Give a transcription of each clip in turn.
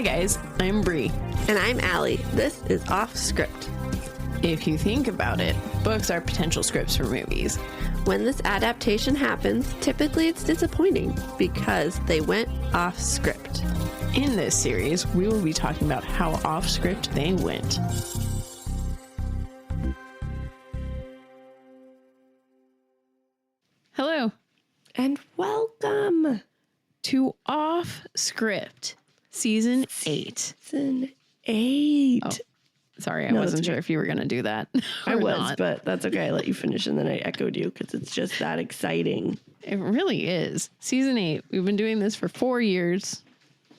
Hi guys, I'm Bri. And I'm Alli. This is Offscript. If you think about it, books are potential scripts for movies. When this adaptation happens, typically it's disappointing because they went off script. In this series, we will be talking about how off script they went. Hello. And welcome to Off Script, Season 8. Season 8. Oh, sorry, I wasn't sure if you were going to do that. I was, not. But that's okay. I let you finish and then I echoed you because it's just that exciting. It really is. Season 8. We've been doing this for 4 years,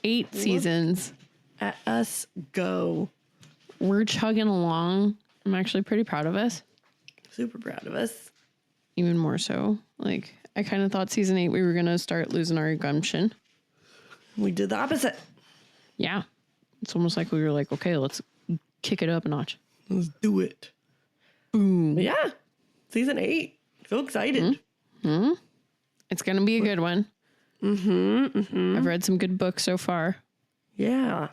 8 seasons. At us go. We're chugging along. I'm actually pretty proud of us. Super proud of us. Even more so. Like, I kind of thought season 8 we were going to start losing our gumption. We did the opposite. Yeah. It's almost like we were like, okay, let's kick it up a notch. Let's do it. Boom. Yeah. Season 8. So excited. Mm-hmm. It's going to be a good one. Mm-hmm. Mm-hmm. I've read some good books so far. Yeah.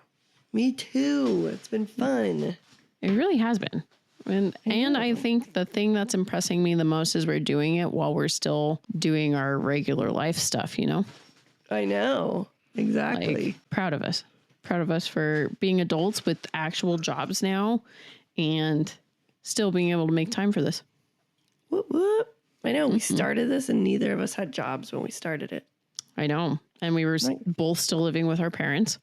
Me too. It's been fun. It really has been. And I think the thing that's impressing me the most is we're doing it while we're still doing our regular life stuff, you know? I know. Exactly. Like, proud of us. Proud of us for being adults with actual jobs now and still being able to make time for this. Whoop, whoop. I know. We started this and neither of us had jobs when we started it. I know. And we were both still living with our parents.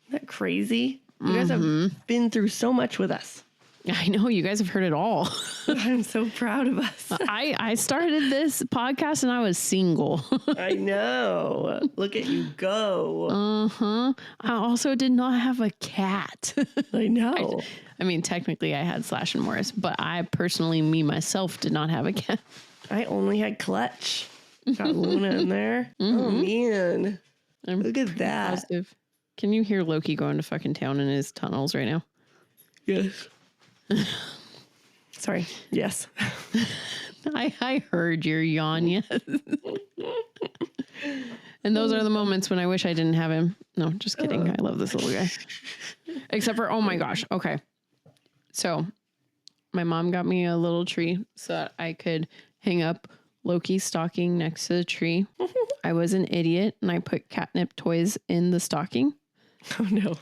Isn't that crazy? You guys have been through so much with us. I know. You guys have heard it all. I'm so proud of us. I started this podcast and I was single. I know. Look at you go. Uh-huh. I also did not have a cat. I know. I mean, technically I had Slash and Morris, but I personally, myself, did not have a cat. I only had Clutch. Got Luna in there. Oh, man. Look at that. Positive. Can you hear Loki going to fucking town in his tunnels right now? Yes. Sorry. Yes. I heard your yawn, yes. And those are the moments when I wish I didn't have him. No, just kidding. I love this little guy. Except for, oh my gosh. Okay. So my mom got me a little tree so that I could hang up Loki's stocking next to the tree. I was an idiot and I put catnip toys in the stocking. Oh no.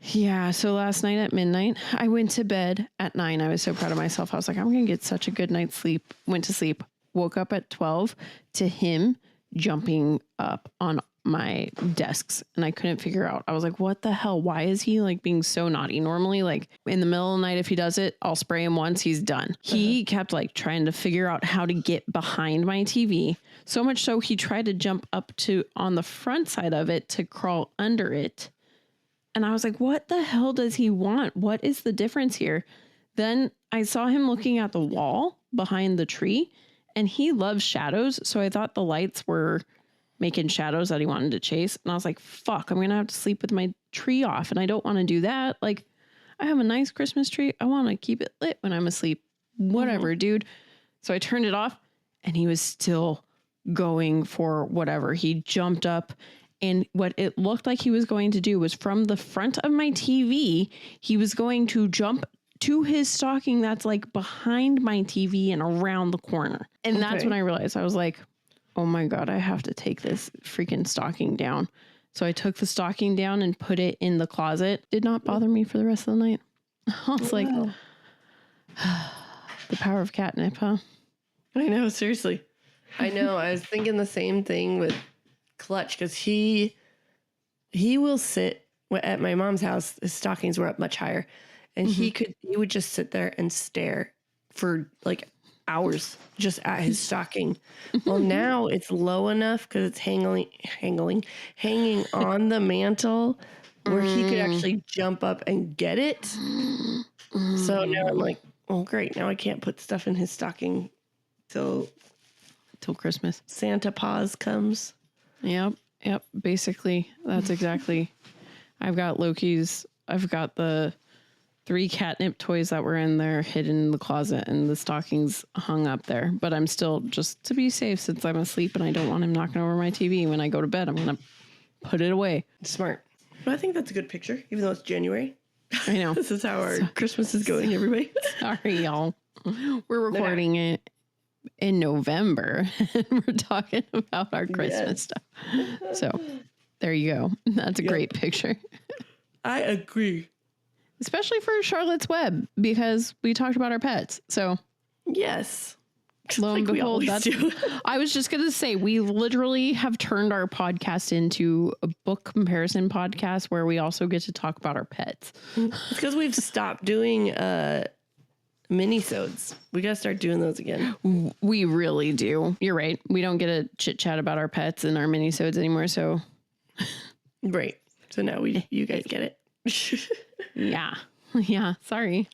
Yeah, so last night at midnight, I went to bed at 9. I was so proud of myself. I was like, I'm going to get such a good night's sleep. Went to sleep, woke up at 12 to him jumping up on my desks. And I couldn't figure out. I was like, what the hell? Why is he like being so naughty? Normally, like in the middle of the night, if he does it, I'll spray him once, he's done. He kept like trying to figure out how to get behind my TV. So much so he tried to jump up to on the front side of it to crawl under it. And I was like, what the hell does he want? What is the difference here? Then I saw him looking at the wall behind the tree and he loves shadows. So I thought the lights were making shadows that he wanted to chase. And I was like, fuck, I'm going to have to sleep with my tree off. And I don't want to do that. Like, I have a nice Christmas tree. I want to keep it lit when I'm asleep. Whatever, dude. So I turned it off and he was still going for whatever. He jumped up. And what it looked like he was going to do was from the front of my TV, he was going to jump to his stocking that's like behind my TV and around the corner. And that's when I realized, I was like, oh my God, I have to take this freaking stocking down. So I took the stocking down and put it in the closet. Did not bother me for the rest of the night. I was like, the power of catnip, huh? I know, seriously. I know. I was thinking the same thing with Clutch because he will sit at my mom's house. His stockings were up much higher, and he would just sit there and stare for like hours just at his stocking. Well, now it's low enough because it's hanging on the mantle where he could actually jump up and get it. So now I'm like, oh great, now I can't put stuff in his stocking till Christmas. Santa Paws comes. Yep. Basically, that's exactly. I've got the 3 catnip toys that were in there hidden in the closet and the stockings hung up there. But I'm still, just to be safe, since I'm asleep and I don't want him knocking over my TV when I go to bed, I'm going to put it away. Smart. But I think that's a good picture, even though it's January. I know. This is how our Christmas is going, everybody. Sorry, y'all. We're recording it in November and we're talking about our Christmas stuff. So there you go. That's a great picture. I agree. Especially for Charlotte's Web, because we talked about our pets. So yes. Lo and behold, I was just going to say, we literally have turned our podcast into a book comparison podcast where we also get to talk about our pets. It's because we've stopped doing mini-sodes. We got to start doing those again. We really do. You're right. We don't get a chit chat about our pets in our mini-sodes anymore. So, right. So now you guys get it. Yeah. Yeah. Sorry.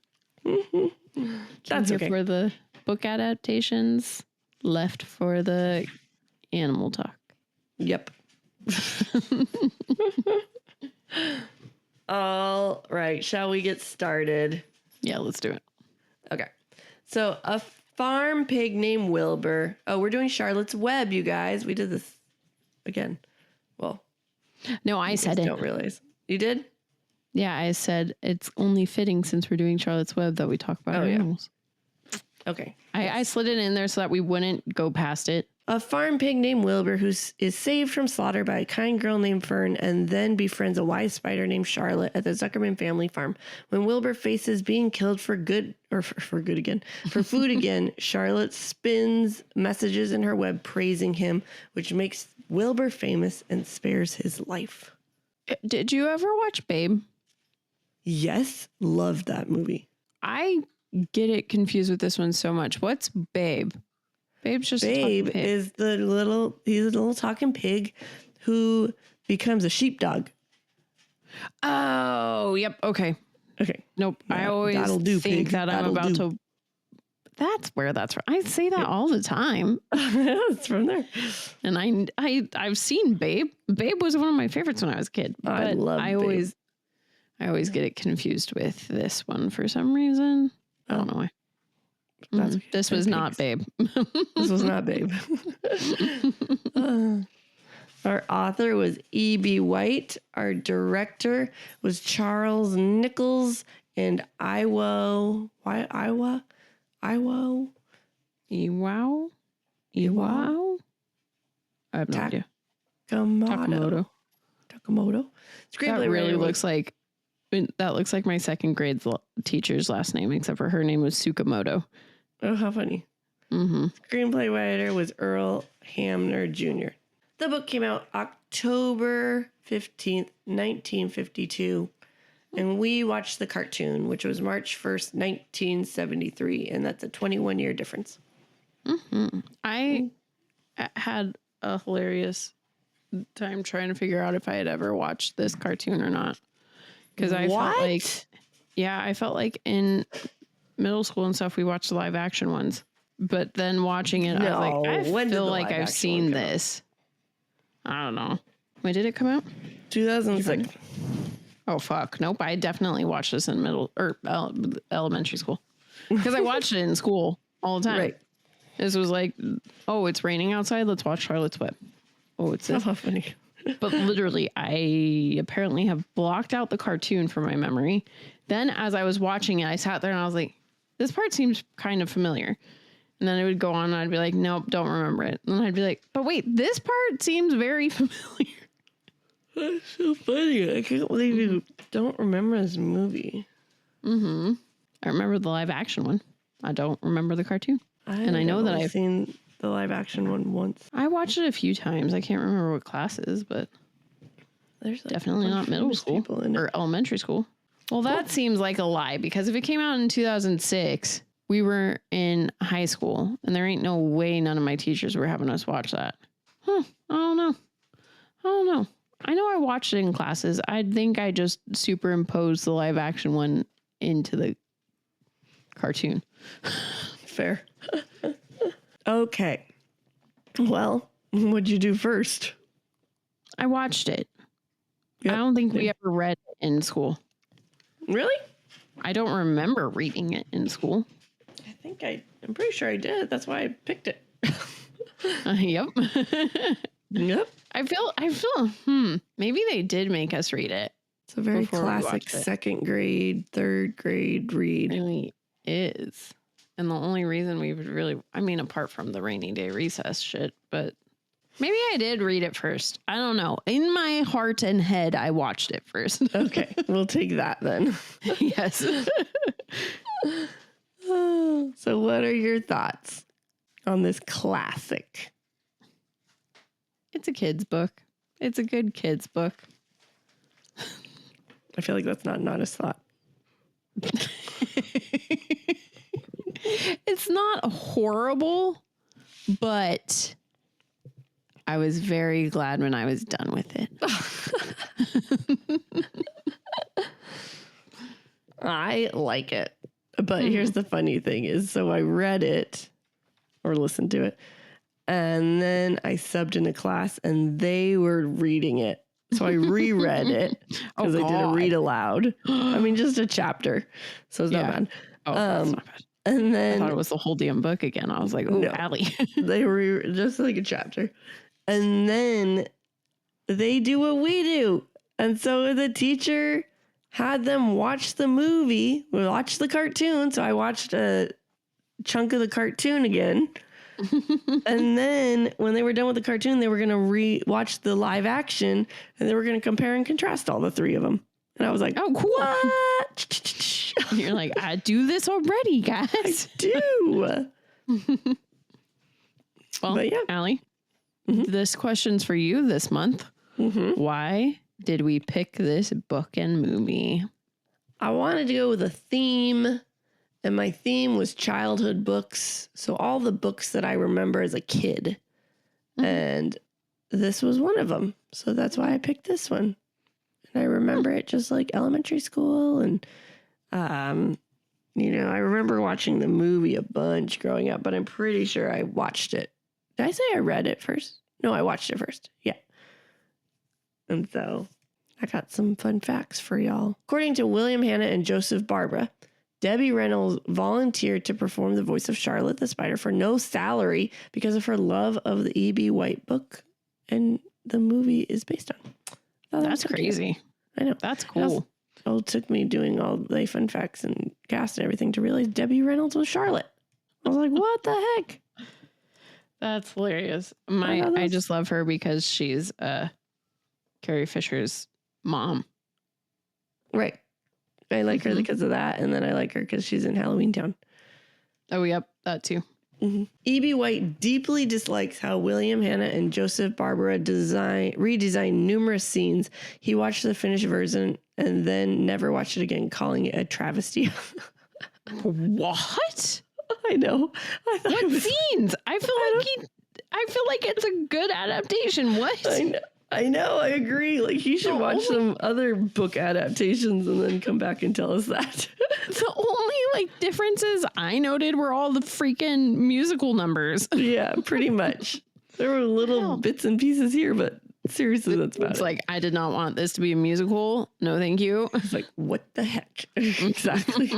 That's okay. For the book adaptations, left for the animal talk. Yep. All right. Shall we get started? Yeah, let's do it. Okay. So a farm pig named Wilbur. Oh, we're doing Charlotte's Web, you guys. We did this again. Well, no, I said it. Don't realize. You did? Yeah, I said it's only fitting since we're doing Charlotte's Web that we talk about animals. Okay. I slid it in there so that we wouldn't go past it. A farm pig named Wilbur who is saved from slaughter by a kind girl named Fern and then befriends a wise spider named Charlotte at the Zuckerman family farm. When Wilbur faces being killed for good, or for good again, for food again, Charlotte spins messages in her web praising him, which makes Wilbur famous and spares his life. Did you ever watch Babe? Yes, loved that movie. I get it confused with this one so much. What's Babe? Babe's just Babe is he's a little talking pig who becomes a sheepdog. Oh, yep. Okay. Nope. Yeah, I always think pig. That I'm about to. That's where that's from. I say that all the time. It's from there. And I've seen Babe. Babe was one of my favorites when I was a kid. But I love Babe. I always get it confused with this one for some reason. I don't know why. This was not Babe. This was not Babe. Our author was E.B. White. Our director was Charles Nichols and Iwao. Iwao? I have no idea. Takamoto. That really looks like. That looks like my second grade teacher's last name, except for her name was Tsukamoto. Oh, how funny. Mm-hmm. Screenplay writer was Earl Hamner Jr. The book came out October 15th, 1952. And we watched the cartoon, which was March 1st, 1973. And that's a 21-year difference. Mm-hmm. I had a hilarious time trying to figure out if I had ever watched this cartoon or not. Because I felt like in middle school and stuff, we watched the live action ones. But then watching it, I was like, I feel like I've seen this. I don't know. When did it come out? 2006. Oh, fuck. Nope. I definitely watched this in elementary school. Because I watched it in school all the time. Right. This was like, oh, it's raining outside. Let's watch Charlotte's Web. Oh, it's this. How funny. But literally, I apparently have blocked out the cartoon from my memory. Then as I was watching it, I sat there and I was like, this part seems kind of familiar. And then it would go on and I'd be like, nope, don't remember it. And then I'd be like, but wait, this part seems very familiar. That's so funny. I can't believe you don't remember this movie. Mm-hmm. I remember the live action one. I don't remember the cartoon. I know that I've seen the live action one once. I watched it a few times. I can't remember what classes, but there's definitely not middle school or elementary school. Well, that seems like a lie because if it came out in 2006, we were in high school and there ain't no way none of my teachers were having us watch that. I don't know. I know I watched it in classes. I think I just superimposed the live action one into the cartoon. Fair. Okay. Well, what'd you do first? I watched it. Yep. I don't think we ever read it in school. Really? I don't remember reading it in school. I'm pretty sure I did. That's why I picked it. Yep. Yep. I feel, maybe they did make us read it. a very before we classic watched it. second grade, third grade read. It really is. And the only reason we would really, I mean, apart from the rainy day recess shit, but maybe I did read it first. I don't know. In my heart and head, I watched it first. Okay, we'll take that then. Yes. So what are your thoughts on this classic? It's a kid's book. It's a good kid's book. I feel like that's not an honest thought. It's not horrible, but I was very glad when I was done with it. I like it. But here's the funny thing is, so I read it or listened to it, and then I subbed in a class and they were reading it. So I reread it because I did a read aloud. I mean, just a chapter. So it's not bad. Oh, that's not bad. And then I thought it was the whole damn book again. I was like, oh, No. Allie. they were just like a chapter. And then they do what we do. And so the teacher had them watch the movie, watch the cartoon. So I watched a chunk of the cartoon again. And then when they were done with the cartoon, they were going to watch the live action and they were going to compare and contrast all the three of them. And I was like, Oh, cool. what? You're like, I do this already, guys. I do. Well, But yeah. Allie, this question's for you this month. Why did we pick this book and movie? I wanted to go with a theme, and my theme was childhood books. So all the books that I remember as a kid. And this was one of them. So that's why I picked this one. And I remember it just like elementary school. And, you know, I remember watching the movie a bunch growing up, but I'm pretty sure I watched it. Did I say I read it first? No, I watched it first. Yeah. And so I got some fun facts for y'all. According to William Hanna and Joseph Barbara, Debbie Reynolds volunteered to perform the voice of Charlotte the Spider for no salary because of her love of the E.B. White book and the movie is based on. That's crazy. I know. That's cool. It took me doing all the fun facts and cast and everything to realize Debbie Reynolds was Charlotte. I was like, what the heck? That's hilarious. I just love her because she's Carrie Fisher's mom. Right. I like her because of that. And then I like her because she's in Halloween Town. Oh, yep. That too. E.B. White deeply dislikes how William Hanna and Joseph Barbara redesigned numerous scenes. He watched the finished version and then never watched it again, calling it a travesty. What? I know. What scenes? I feel like it's a good adaptation. What? I know. I agree. Like, you should watch some other book adaptations and then come back and tell us that. The only like differences I noted were all the freaking musical numbers. Yeah, pretty much. There were little bits and pieces here, but seriously, that's about it. It's like, I did not want this to be a musical. No, thank you. It's like, what the heck? Exactly.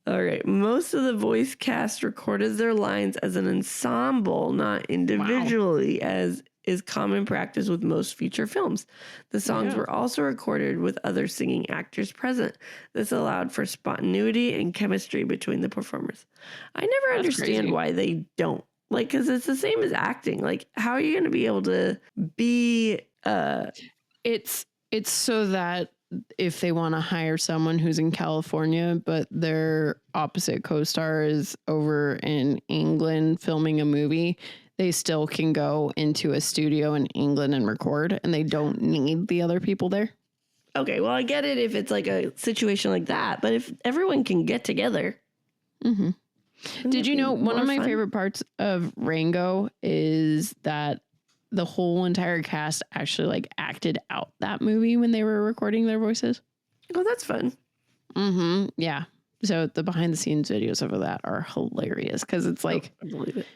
All right. Most of the voice cast recorded their lines as an ensemble, not individually, as is common practice with most feature films. The songs were also recorded with other singing actors present. This allowed for spontaneity and chemistry between the performers. I never understand why they don't. Like, because it's the same as acting. Like, how are you going to be able to be... It's so that if they want to hire someone who's in California, but their opposite co-star is over in England filming a movie, they still can go into a studio in England and record, and they don't need the other people there. Okay, well, I get it if it's like a situation like that, but if everyone can get together. Did you know one of my favorite parts of Rango is that the whole entire cast actually like acted out that movie when they were recording their voices? Oh, that's fun. Yeah. So the behind the scenes videos of that are hilarious because it's like I believe it.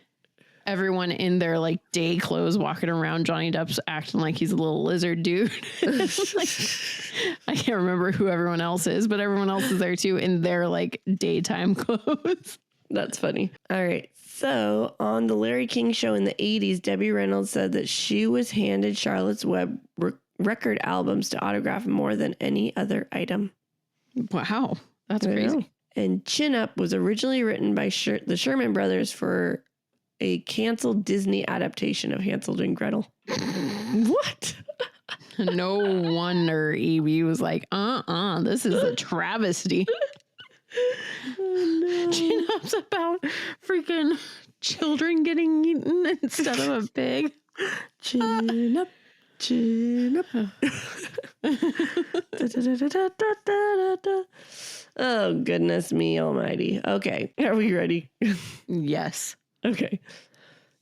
Everyone in their like day clothes walking around. Johnny Depp's acting like he's a little lizard dude. Like, I can't remember who everyone else is, but everyone else is there too in their like daytime clothes. That's funny. All right. So on the Larry King show in the 80s, Debbie Reynolds said that she was handed Charlotte's Web record albums to autograph more than any other item. Wow. That's crazy. And Chin Up was originally written by the Sherman Brothers for a canceled Disney adaptation of Hansel and Gretel. What? No wonder Evie was like, this is a travesty. Oh, no. Chin Up's about freaking children getting eaten instead of a pig. Chin up, chin up. Oh, goodness me almighty. Okay, are we ready? Yes. Okay.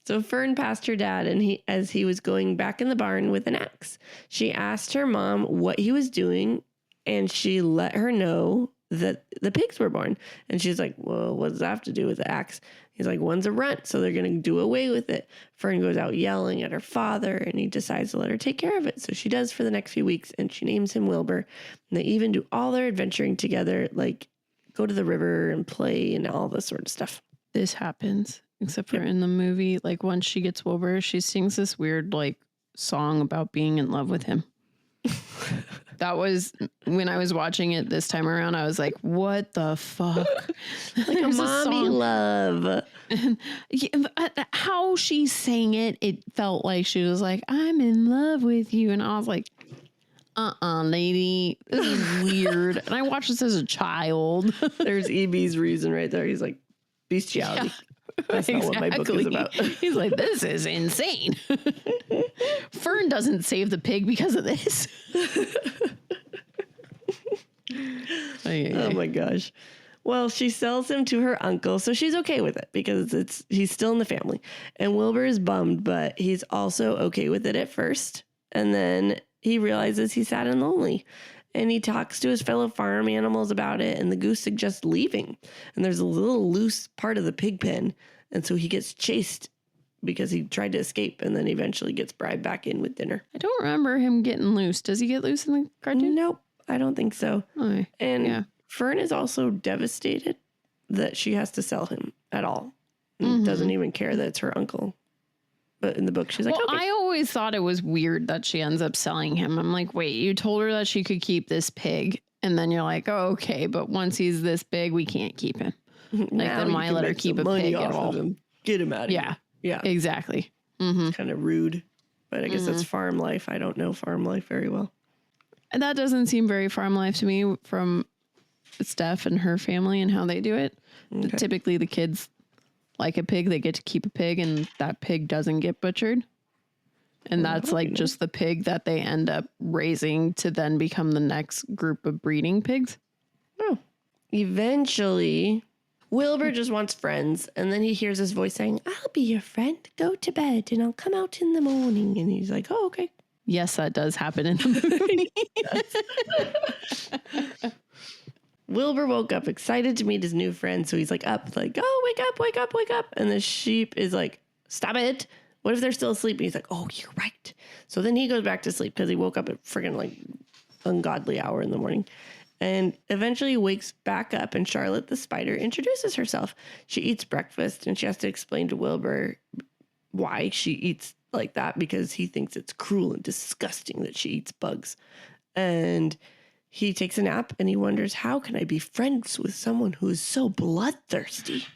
So Fern passed her dad, and as he was going back in the barn with an axe. She asked her mom what he was doing, and she let her know that the pigs were born. And she's like, well, what does that have to do with the axe? He's like, one's a runt, so they're going to do away with it. Fern goes out yelling at her father, and he decides to let her take care of it. So she does for the next few weeks, and she names him Wilbur. And they even do all their adventuring together, like go to the river and play and all this sort of stuff. This happens, except for in the movie, like once she gets Wilbur, she sings this weird like song about being in love with him. That was when I was watching it this time around. I was like, what the fuck? Like a mommy love. How she sang it, it felt like she was like, I'm in love with you. And I was like, lady, this is weird. And I watched this as a child. There's EB's reason right there. He's like, bestiality. Yeah. That's not what my book is about. He's like, this is insane. Fern doesn't save the pig because of this. Oh my gosh. Well, she sells him to her uncle, so she's okay with it because he's still in the family. And Wilbur is bummed, but he's also okay with it at first. And then he realizes he's sad and lonely. And he talks to his fellow farm animals about it, and the goose suggests leaving. And there's a little loose part of the pig pen, and so he gets chased because he tried to escape, and then eventually gets bribed back in with dinner. I don't remember him getting loose. Does he get loose in the cartoon? Nope, I don't think so. Oh, and Fern is also devastated that she has to sell him at all. And doesn't even care that it's her uncle. But in the book, she's like, well, okay. I always thought it was weird that she ends up selling him. I'm like, wait, you told her that she could keep this pig. And then you're like, oh, okay. But once he's this big, we can't keep him. Like, then why let her keep a pig at all? Get him out of here. Yeah, exactly. It's kind of rude. But I guess that's farm life. I don't know farm life very well. And that doesn't seem very farm life to me from Steph and her family and how they do it. Okay. Typically, the kids like a pig, they get to keep a pig, and that pig doesn't get butchered. And that's like just the pig that they end up raising to then become the next group of breeding pigs. Oh. Eventually, Wilbur just wants friends. And then he hears his voice saying, I'll be your friend. Go to bed and I'll come out in the morning. And he's like, oh, okay. Yes, that does happen in the movie. Wilbur woke up excited to meet his new friend. So he's like up, like, oh, wake up, wake up, wake up. And the sheep is like, stop it. What if they're still asleep? And he's like, oh, you're right. So then he goes back to sleep because he woke up at friggin' like ungodly hour in the morning. And eventually wakes back up, and Charlotte the spider introduces herself. She eats breakfast, and she has to explain to Wilbur why she eats like that, because he thinks it's cruel and disgusting that she eats bugs. And he takes a nap, and he wonders, how can I be friends with someone who is so bloodthirsty?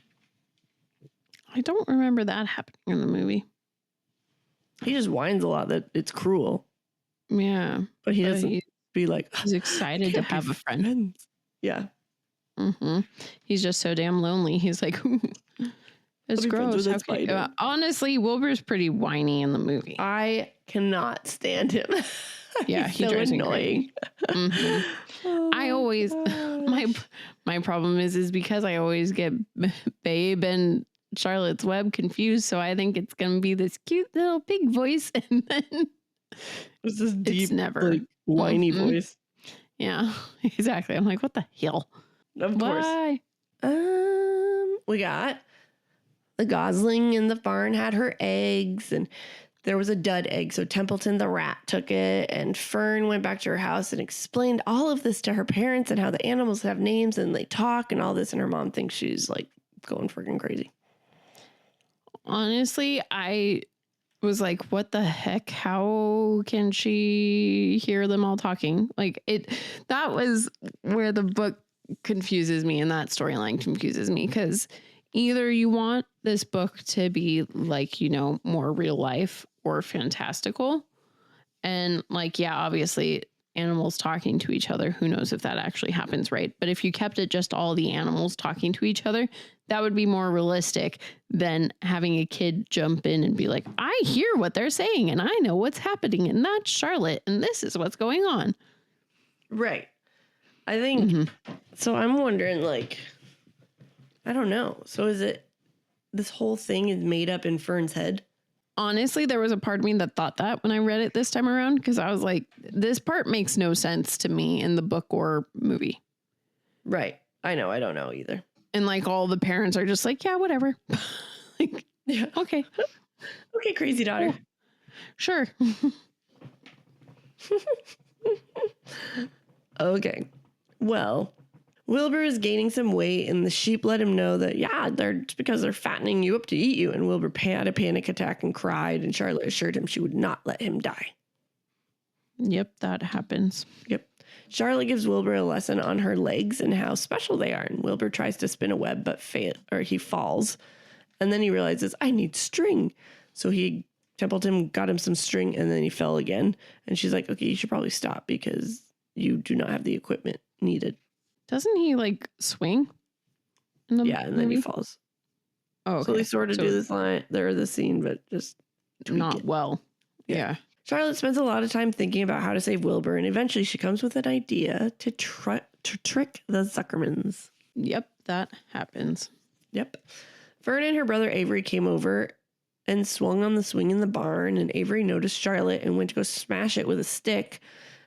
I don't remember that happening in the movie. He just whines a lot that it's cruel. Yeah. But he doesn't be like, he's excited to have a friend. Yeah. Mm-hmm. He's just so damn lonely. He's like, it's gross. Honestly, Wilbur's pretty whiny in the movie. I cannot stand him. Yeah, he drives me annoying. Mm-hmm. I always my problem is because I always get Babe and Charlotte's Web confused, so I think it's gonna be this cute little pig voice, and then it's this deep, it's never like, whiny voice. Yeah, exactly. I'm like, what the hell? Of course. We got the gosling in the barn had her eggs, and there was a dud egg, so Templeton the rat took it, and Fern went back to her house and explained all of this to her parents and how the animals have names and they talk and all this, and her mom thinks she's like going freaking crazy. Honestly, I was like, what the heck? How can she hear them all talking? Like that was where the book confuses me and that storyline confuses me, because either you want this book to be like, more real life or fantastical. And like, yeah, obviously animals talking to each other, who knows if that actually happens, right? But if you kept it just all the animals talking to each other, that would be more realistic than having a kid jump in and be like, I hear what they're saying and I know what's happening and that's Charlotte and this is what's going on. Right. I think, so I'm wondering, like, I don't know. So is it, this whole thing is made up in Fern's head? Honestly, there was a part of me that thought that when I read it this time around, because I was like, this part makes no sense to me in the book or movie. Right. I know. I don't know either. And like all the parents are just like, yeah, whatever. Like, yeah. Okay. Okay, crazy daughter. Cool. Sure. Okay. Well, Wilbur is gaining some weight, and the sheep let him know that, it's because they're fattening you up to eat you. And Wilbur had a panic attack and cried, and Charlotte assured him she would not let him die. Yep, that happens. Yep. Charlotte gives Wilbur a lesson on her legs and how special they are. And Wilbur tries to spin a web, but he falls. And then he realizes, I need string. So Templeton got him some string, and then he fell again. And she's like, okay, you should probably stop because you do not have the equipment needed. Doesn't he like swing? And then he falls. Oh, okay. So they sort of do this scene, but just not well. Yeah. Charlotte spends a lot of time thinking about how to save Wilbur, and eventually she comes with an idea to trick the Zuckermans. Yep, that happens. Yep. Fern and her brother Avery came over and swung on the swing in the barn, and Avery noticed Charlotte and went to go smash it with a stick.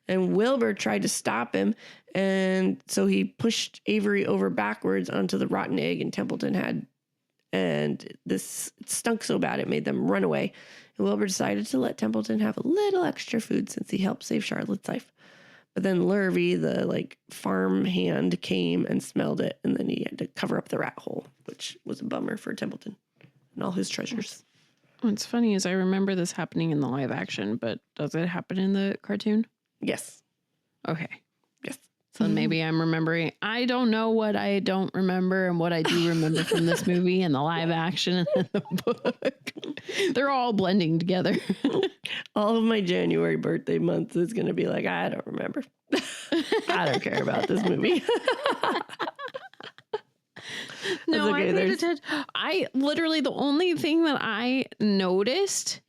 And Wilbur tried to stop him, and so he pushed Avery over backwards onto the rotten egg and Templeton had. And this stunk so bad it made them run away. And Wilbur decided to let Templeton have a little extra food since he helped save Charlotte's life. But then Lurvy, the farm hand, came and smelled it, and then he had to cover up the rat hole, which was a bummer for Templeton and all his treasures. What's funny is I remember this happening in the live action, but does it happen in the cartoon? Yes. Okay. Yes. So maybe I'm remembering. I don't know what I don't remember and what I do remember from this movie and the live action and the book. They're all blending together. All of my January birthday month is going to be like, I don't remember. I don't care about this movie. No, okay, I paid attention. I literally, the only thing that I noticed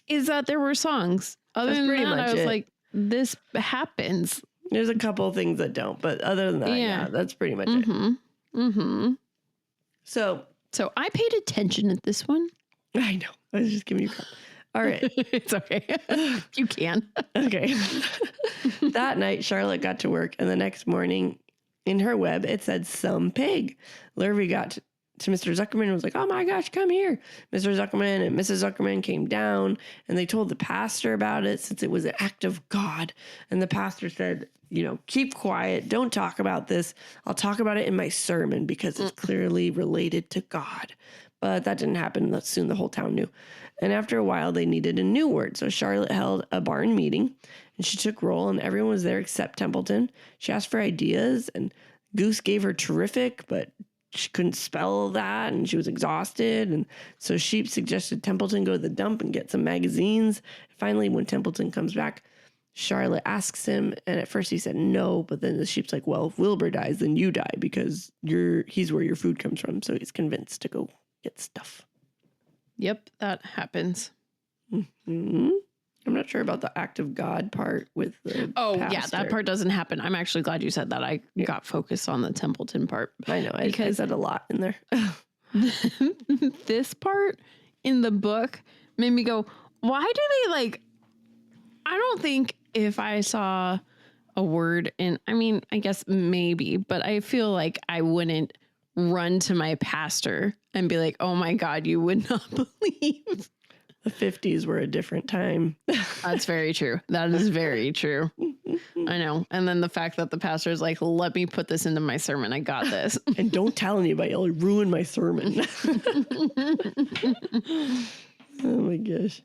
is that there were songs. Other than that, I was like, this happens. There's a couple of things that don't, but other than that, that's pretty much it. Mm-hmm. So I paid attention at this one. I know. I was just giving you crap. All right. It's okay. You can. Okay. That night, Charlotte got to work, and the next morning in her web, it said some pig. Lurvy got to Mr. Zuckerman and was like, oh my gosh, come here. Mr. Zuckerman and Mrs. Zuckerman came down, and they told the pastor about it since it was an act of God. And the pastor said, keep quiet. Don't talk about this. I'll talk about it in my sermon because it's clearly related to God. But that didn't happen. Soon the whole town knew. And after a while, they needed a new word. So Charlotte held a barn meeting, and she took roll, and everyone was there except Templeton. She asked for ideas, and Goose gave her terrific, but she couldn't spell that, and she was exhausted. And so Sheep suggested Templeton go to the dump and get some magazines. Finally, when Templeton comes back, Charlotte asks him, and at first he said no, but then the Sheep's like, well, if Wilbur dies, then you die because he's where your food comes from. So he's convinced to go get stuff. Yep, that happens. Mm-hmm. I'm not sure about the act of God part with the pastor. That part doesn't happen. I'm actually glad you said that. I got focused on the Templeton part. I know, I said a lot in there. This part in the book made me go, why do they I don't think if I saw a word I guess maybe, but I feel like I wouldn't run to my pastor and be like, oh my God, you would not believe. The 50s were a different time. That's very true. That is very true. I know. And then the fact that the pastor is like, let me put this into my sermon. I got this. And don't tell anybody. I'll ruin my sermon. Oh my gosh.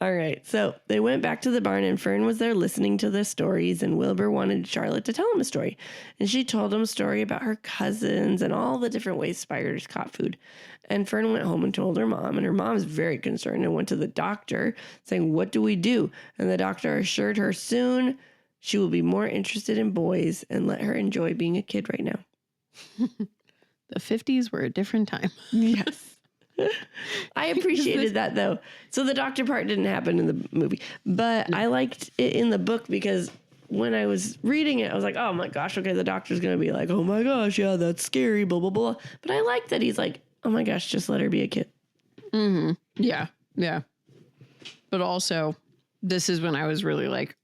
All right. So they went back to the barn and Fern was there listening to the stories and Wilbur wanted Charlotte to tell him a story. And she told him a story about her cousins and all the different ways spiders caught food. And Fern went home and told her mom, and her mom was very concerned and went to the doctor saying, "What do we do?" And the doctor assured her soon she will be more interested in boys and let her enjoy being a kid right now. The 50s were a different time. Yes. I appreciated that though. So the doctor part didn't happen in the movie, but I liked it in the book because when I was reading it, I was like, oh my gosh, okay, the doctor's going to be like, oh my gosh, yeah, that's scary, blah, blah, blah. But I like that he's like, oh my gosh, just let her be a kid. Mm-hmm. Yeah. Yeah. But also, this is when I was really like,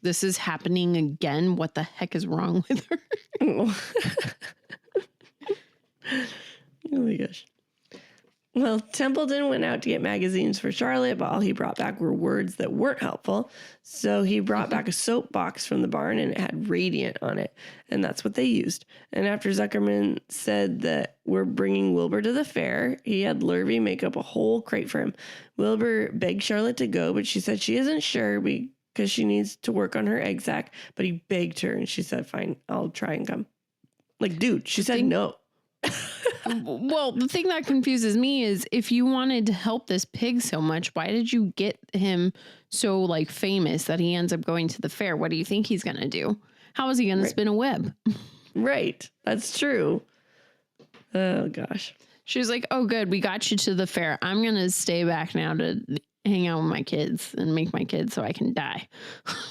this is happening again. What the heck is wrong with her? Oh my gosh. Well, Templeton went out to get magazines for Charlotte, but all he brought back were words that weren't helpful. So he brought back a soap box from the barn and it had Radiant on it. And that's what they used. And after Zuckerman said that we're bringing Wilbur to the fair, he had Lurvy make up a whole crate for him. Wilbur begged Charlotte to go, but she said she isn't sure because she needs to work on her egg sack. But he begged her and she said, fine, I'll try and come. Like, dude, she said no. Well, the thing that confuses me is if you wanted to help this pig so much, why did you get him so like famous that he ends up going to the fair? What do you think he's going to do? How is he going to spin a web? Right. That's true. Oh, gosh. She was like, oh, good. We got you to the fair. I'm going to stay back now to hang out with my kids and make my kids so I can die.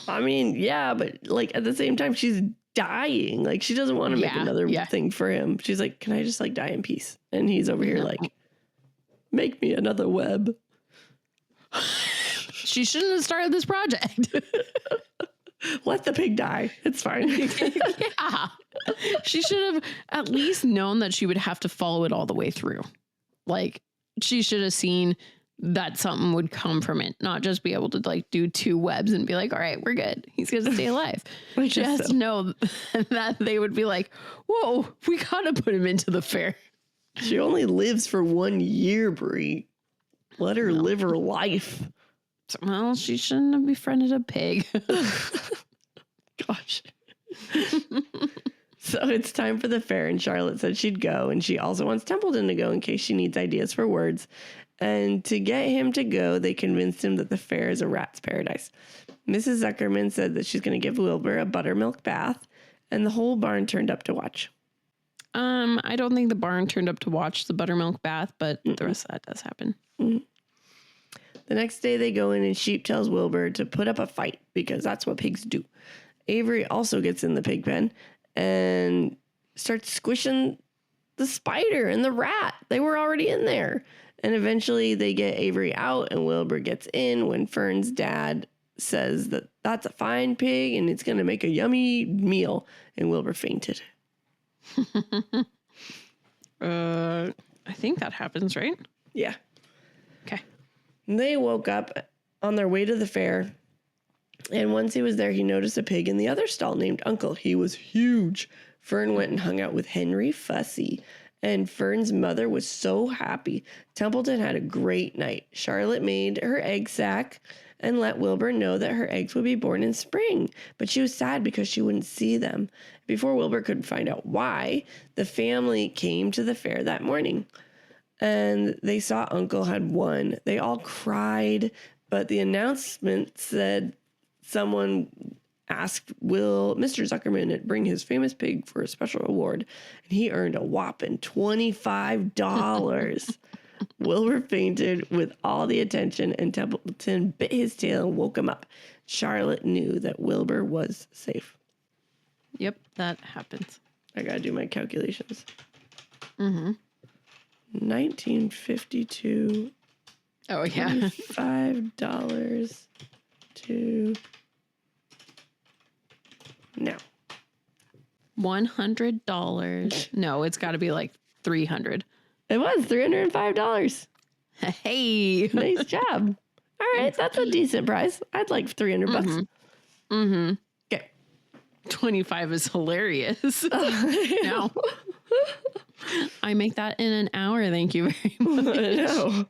I mean, yeah, but like at the same time, she's dying. Like she doesn't want to make another thing for him. She's like, can I just like die in peace? And he's over here like, make me another web. She shouldn't have started this project. Let the pig die. It's fine. Yeah. She should have at least known that she would have to follow it all the way through. Like she should have seen that something would come from it, not just be able to like do 2 webs and be like, all right, we're good. He's going to stay alive. She has to know that they would be like, whoa, we got to put him into the fair. She only lives for 1 year, Bri. Let her live her life. Well, she shouldn't have befriended a pig. Gosh. So it's time for the fair, and Charlotte said she'd go, and she also wants Templeton to go in case she needs ideas for words. And to get him to go, they convinced him that the fair is a rat's paradise. Mrs. Zuckerman said that she's going to give Wilbur a buttermilk bath, and the whole barn turned up to watch. I don't think the barn turned up to watch the buttermilk bath, but the rest of that does happen. Mm-mm. The next day they go in and Sheep tells Wilbur to put up a fight because that's what pigs do. Avery also gets in the pig pen and starts squishing the spider and the rat. They were already in there. And eventually they get Avery out and Wilbur gets in when Fern's dad says that that's a fine pig and it's going to make a yummy meal. And Wilbur fainted. I think that happens, right? Yeah. Okay. They woke up on their way to the fair. And once he was there, he noticed a pig in the other stall named Uncle. He was huge. Fern went and hung out with Henry Fussy. And Fern's mother was so happy. Templeton had a great night. Charlotte made her egg sack and let Wilbur know that her eggs would be born in spring. But she was sad because she wouldn't see them. Before Wilbur could find out why, the family came to the fair that morning. And they saw Uncle had won. They all cried, but the announcement said someone asked will Mr. Zuckerman bring his famous pig for a special award, and he earned a whopping $25. Wilbur fainted with all the attention, and Templeton bit his tail and woke him up. Charlotte knew that Wilbur was safe. Yep, that happens. I gotta do my calculations. Mm-hmm. 1952. Oh, yeah. $25 to now. $100. No, it's got to be like $300. It was $305. Hey. Nice job. All right, that's a decent price. I'd like $300 bucks. Mm-hmm. Okay. 25 is hilarious. No. I make that in an hour. Thank you very much. I know.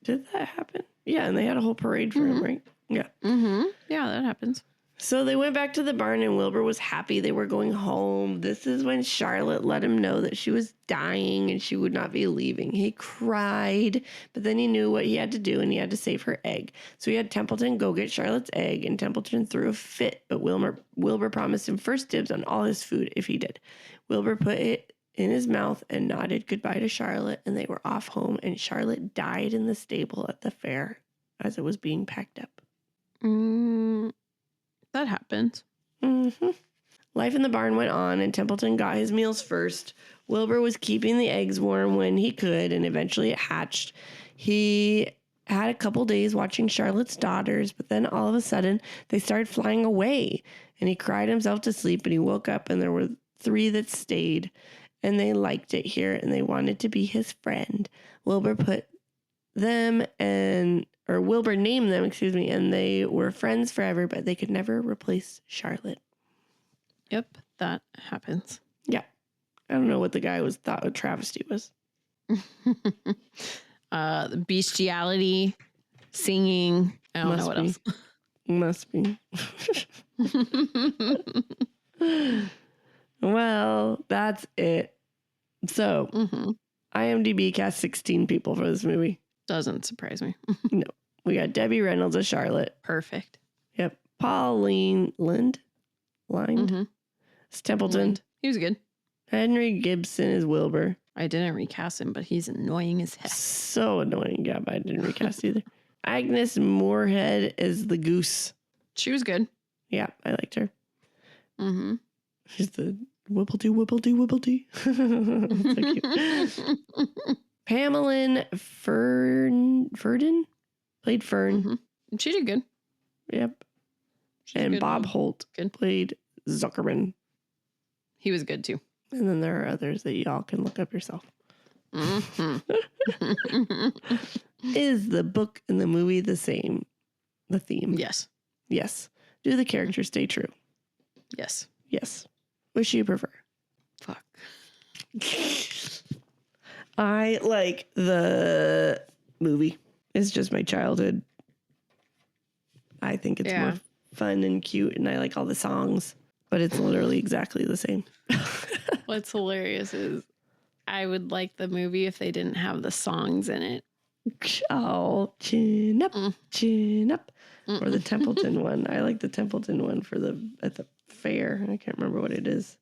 Did that happen? Yeah, and they had a whole parade for him, right? Yeah. Mm-hmm. Yeah, that happens. So they went back to the barn and Wilbur was happy they were going home. This is when Charlotte let him know that she was dying and she would not be leaving. He cried, but then he knew what he had to do and he had to save her egg. So he had Templeton go get Charlotte's egg and Templeton threw a fit, but Wilbur promised him first dibs on all his food if he did. Wilbur put it in his mouth and nodded goodbye to Charlotte and they were off home and Charlotte died in the stable at the fair as it was being packed up. That happens. Mm-hmm. Life in the barn went on, and Templeton got his meals first. Wilbur was keeping the eggs warm when he could, and eventually it hatched. He had a couple days watching Charlotte's daughters, but then all of a sudden, they started flying away, and he cried himself to sleep, and he woke up, and there were 3 that stayed, and they liked it here, and they wanted to be his friend. Wilbur named them, and they were friends forever, but they could never replace Charlotte. Yep, that happens. Yeah. I don't know what the guy thought a travesty was. Bestiality, singing. I don't know what else. Must be. Well, that's it. So, IMDb cast 16 people for this movie. Doesn't surprise me. No. We got Debbie Reynolds as Charlotte. Perfect. Yep. Pauline Lind? Templeton. Lind. He was good. Henry Gibson is Wilbur. I didn't recast him, but he's annoying as heck. So annoying. Yeah, but I didn't recast either. Agnes Moorehead is the goose. She was good. Yeah, I liked her. Mm-hmm. She's the whipple-dee. So cute. Pamela Ferdin played Fern. Mm-hmm. She did good. Yep. And Bob Holt played Zuckerman. He was good too. And then there are others that y'all can look up yourself. Mm-hmm. Is the book and the movie the same? The theme? Yes. Yes. Do the characters stay true? Yes. Yes. Which do you prefer? Fuck. I like the movie. It's just my childhood. I think it's more fun and cute, and I like all the songs, but it's literally exactly the same. What's hilarious is I would like the movie if they didn't have the songs in it. Oh, chin up, chin up. Or the Templeton one. I like the Templeton one at the fair. I can't remember what it is.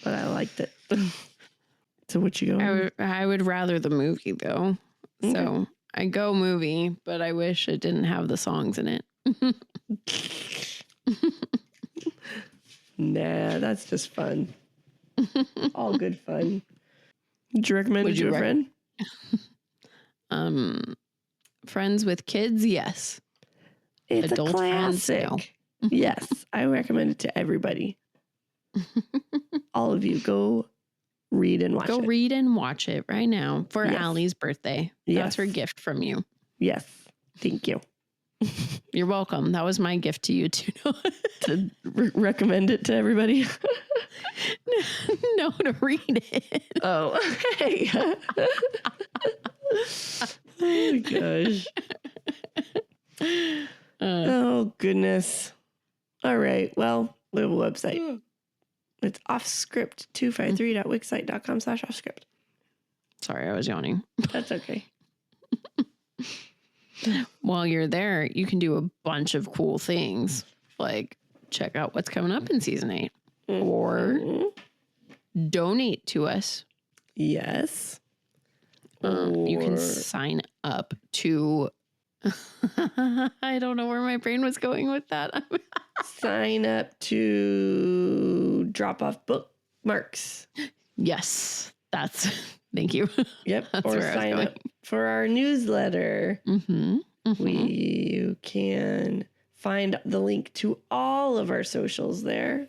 But I liked it. So what you go? I would rather the movie though. Okay. So I go movie, but I wish it didn't have the songs in it. Nah, that's just fun. All good fun. Would you recommend it to a friend? Friends with kids, yes. It's Adult a classic. Friends, no. Yes, I recommend it to everybody. All of you, go read and watch it. Go read and watch it right now for Allie's birthday. Yes. That's her gift from you. Yes, thank you. You're welcome. That was my gift to you too. To recommend it to everybody? No, to read it. Oh, hey. Oh, gosh. Oh, goodness. All right. Well, we have a website. It's offscript253.wixsite.com/offscript. Sorry, I was yawning. That's okay. While you're there, you can do a bunch of cool things, like check out what's coming up in season 8 or donate to us. Yes. You can sign up to I don't know where my brain was going with that. Sign up to drop off bookmarks. Yes, thank you. Yep. Or sign up for our newsletter. You can find the link to all of our socials there.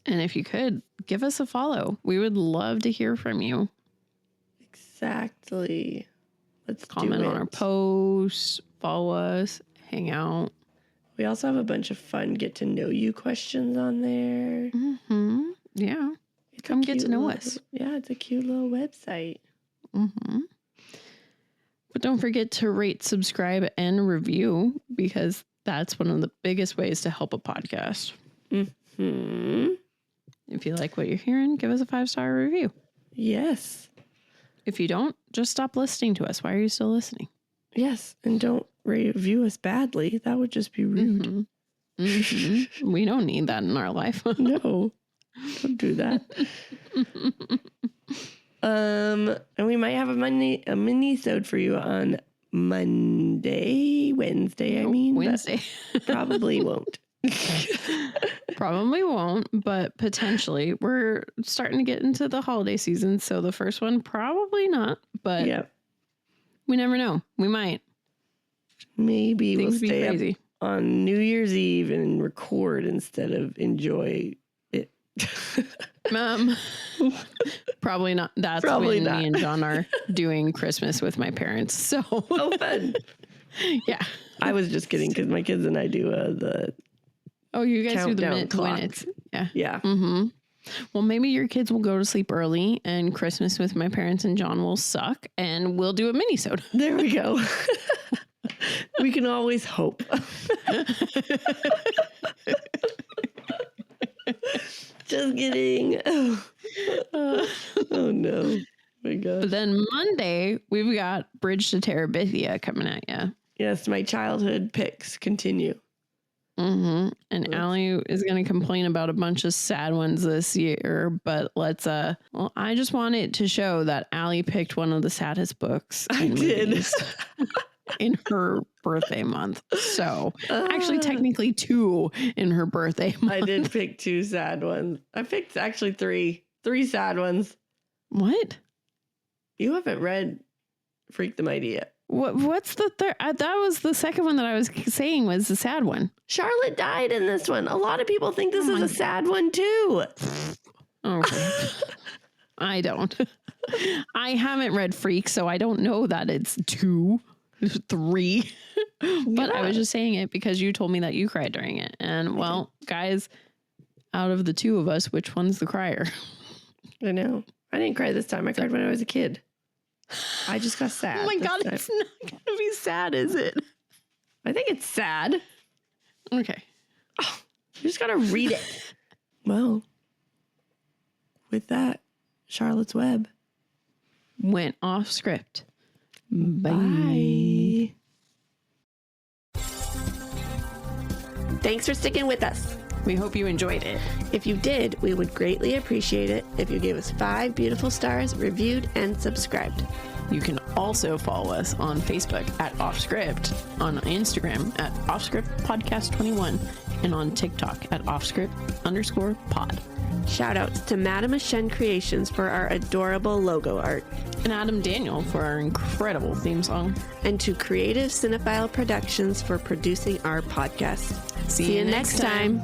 And if you could, give us a follow. We would love to hear from you. Exactly. Let's comment on our posts, follow us, hang out. We also have a bunch of fun get to know you questions on there. Yeah. Come get to know us. Yeah, it's a cute little website. But don't forget to rate, subscribe, and review, because that's one of the biggest ways to help a podcast. Mm-hmm. If you like what you're hearing, give us a 5-star review. Yes. If you don't, just stop listening to us. Why are you still listening? Yes. And don't review us badly. That would just be rude. Mm-hmm. Mm-hmm. We don't need that in our life. No. Don't do that. And we might have a mini-sode for you on Wednesday, I mean. Wednesday. Probably won't. Probably won't, but potentially. We're starting to get into the holiday season, so the first one probably not, but we never know. We might. Maybe Things we'll stay crazy up on New Year's Eve and record instead of enjoy it. Probably not. That's probably when not. Me and John are doing Christmas with my parents. So fun. Yeah. I was just kidding because my kids and I do the you guys do the countdown clock. minutes. Yeah. Yeah. Mm-hmm. Well, maybe your kids will go to sleep early and Christmas with my parents and John will suck and we'll do a mini-sode. There we go. We can always hope. Just kidding. Oh no. My gosh. But then Monday, we've got Bridge to Terabithia coming at you. Yes, my childhood picks continue. Mm-hmm. And Allie is going to complain about a bunch of sad ones this year, but let's, I just wanted to show that Allie picked one of the saddest books. I did. In her birthday month. So actually technically 2 in her birthday month. I did pick 2 sad ones. I picked actually 3 sad ones. What? You haven't read Freak the Mighty yet. What's the third? That was the second one that I was saying was the sad one. Charlotte died in this one. A lot of people think this is a sad one too. Okay. I don't. I haven't read Freak, so I don't know that it's 2, 3. But I was just saying it because you told me that you cried during it. And well, guys, out of the 2 of us, which one's the crier? I know. I didn't cry this time. I cried when I was a kid. I just got sad. Oh my God, it's not going to be sad, is it? I think it's sad. Okay. Oh, you just got to read it. Well, with that, Charlotte's Web went off script. Bye. Thanks for sticking with us. We hope you enjoyed it. If you did, we would greatly appreciate it if you gave us 5 beautiful stars, reviewed, and subscribed. You can also follow us on Facebook at Offscript, on Instagram at Offscript Podcast 21, and on TikTok at Offscript_pod. Shout outs to Madame Ashen Creations for our adorable logo art. And Adam Daniel for our incredible theme song. And to Creative Cinephile Productions for producing our podcast. See you next time.